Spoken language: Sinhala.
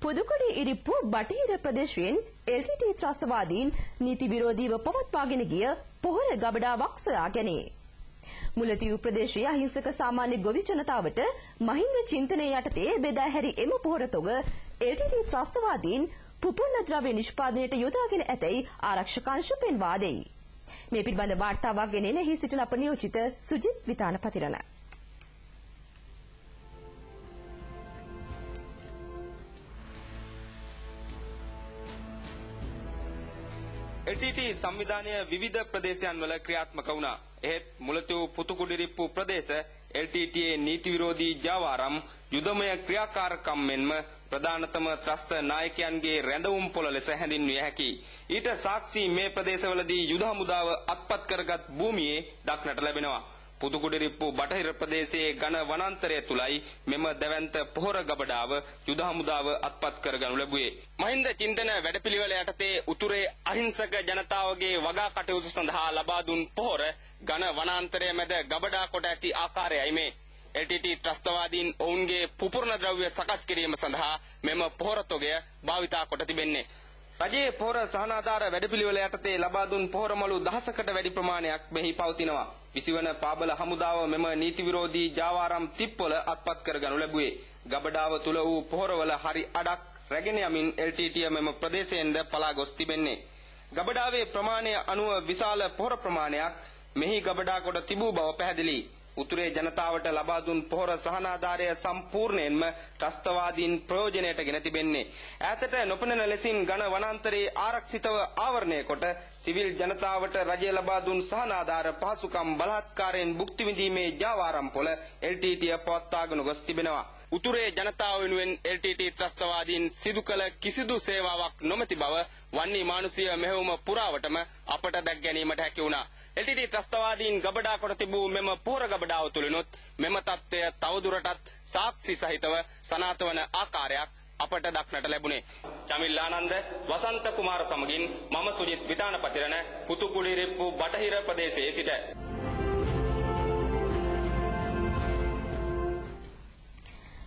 පුදුකුඩි ඉරිප්පු බටහිර ප්‍රදේශයෙන් LTT ත්‍රස්තවාදීන් නීති විරෝධීව පවත්වාගෙන ගිය පොහොර ගබඩාවක් සොයා ගැනේ. මුලතිව් ප්‍රදේශයේ අහිංසක සාමාන්‍ය ගොවි ජනතාවට මහින්ද චින්තනය යටතේ බෙදා හැරි එම පොහොර තොග LTT ත්‍රස්තවාදීන් පුපුරන ද්‍රව්‍ය නිෂ්පාදනයට යොදාගෙන ඇතැයි ආරක්ෂක අංශ පෙන්වා දෙයි. මේ පිළිබඳ වාර්තාවක් ගෙනෙන එහි සිටින අප නියෝජිත සුජිත් විතාන පතිරණ. LTT සංවිධානය විවිධ ප්‍රදේශයන් වල ක්‍රියාත්මක වුණා. එහෙත් මුලතිව් පුතුකුඩිරිප්පු ප්‍රදේශ LTTයේ නීති විරෝධී ජාවාරම් යුදමය ක්‍රියාකාරකම් මෙන්ම ප්‍රධානතම ත්‍රස්ත නායකයන්ගේ රැඳවුම් පොළ ලෙස හැඳින්විය හැකියි. ඊට සාක්ෂි මේ ප්‍රදේශවලදී යුද හමුදාව අත්පත් කරගත් භූමියේ දක්නට ලැබෙනවා. පුතුකුඩිරිප්පු බටහිර ප්‍රදේශයේ ඝන වනාන්තරය තුලයි මෙම දැවැන්ත පොහොර ගබඩාව යුද හමුදාව අත්පත් කරගනු ලැබුවේ. මහින්ද චින්තන වැඩපිළිවෙල යටතේ උතුරේ අහිංසක ජනතාවගේ වගා කටයුතු සඳහා ලබා දුන් පොහොර ඝන වනාන්තරය මැද ගබඩා කොට ඇති ආකාරයයි මේ. LTT ත්‍රස්තවාදීන් ඔවුන්ගේ පුපුරන ද්‍රව්‍ය සකස් කිරීම සඳහා මෙම පොහොර තොගය භාවිතා කොට තිබෙන්නේ. රජයේ පොහොර සහනාධාර වැඩපිළිවෙල යටතේ ලබා දුන් පොහොර මළු දහසකට වැඩි ප්‍රමාණයක් මෙහි පවතිනවා. විසිවන පාබල හමුදාව මෙම නීති විරෝධී ජාවාරම් තිප්පොළ අත්පත් කරගනු ලැබුවේ. ගබඩාව තුල වූ පොහොරවල හරි අඩක් රැගෙන යමින් LTT මෙම ප්‍රදේශයෙන්ද පලා ගොස් තිබෙන්නේ. ගබඩාවේ ප්‍රමාණය අනුව විශාල පොහොර ප්‍රමාණයක් මෙහි ගබඩා කොට තිබූ බව පැහැදිලි. උතුරේ ජනතාවට ලබා දුන් පොහොර සහනාධාරය සම්පූර්ණයෙන්ම ත්‍රස්තවාදීන් ප්‍රයෝජනයට ගෙන තිබෙන්නේ. ඈතට නොපෙනෙන ලෙසින් ඝන වනාන්තරයේ ආරක්ෂිතව ආවරණය කොට සිවිල් ජනතාවට රජය ලබා දුන් සහනාධාර පහසුකම් බලහත්කාරයෙන් භුක්ති විඳීමේ ජාවාරම් පොළ LTT පවත්වාගෙන ගොස් තිබෙනවා. උතුරේ ජනතාව වෙනුවෙන් LTT ත්‍රස්තවාදීන් සිදු කළ කිසිදු සේවාවක් නොමැති බව වන්නී මානුෂීය මෙහෙයුම පුරාවටම අපට දැක් ගැනීමට හැකි වුණා. LTT ත්‍රස්තවාදීන් ගබඩා කොට තිබූ මෙම පොහොර ගබඩාව තුළිනුත් මෙම තත්ත්වය තවදුරටත් සාක්ෂි සහිතව සනාථ වන ආකාරයක් අපට දක්නට ලැබුණේ. චමිල් ආනන්ද වසන්ත කුමාර සමගින් මම සුජිත් විතාන පතිරණ පුතුකුඩිරිප්පු බටහිර ප්‍රදේශයේ සිට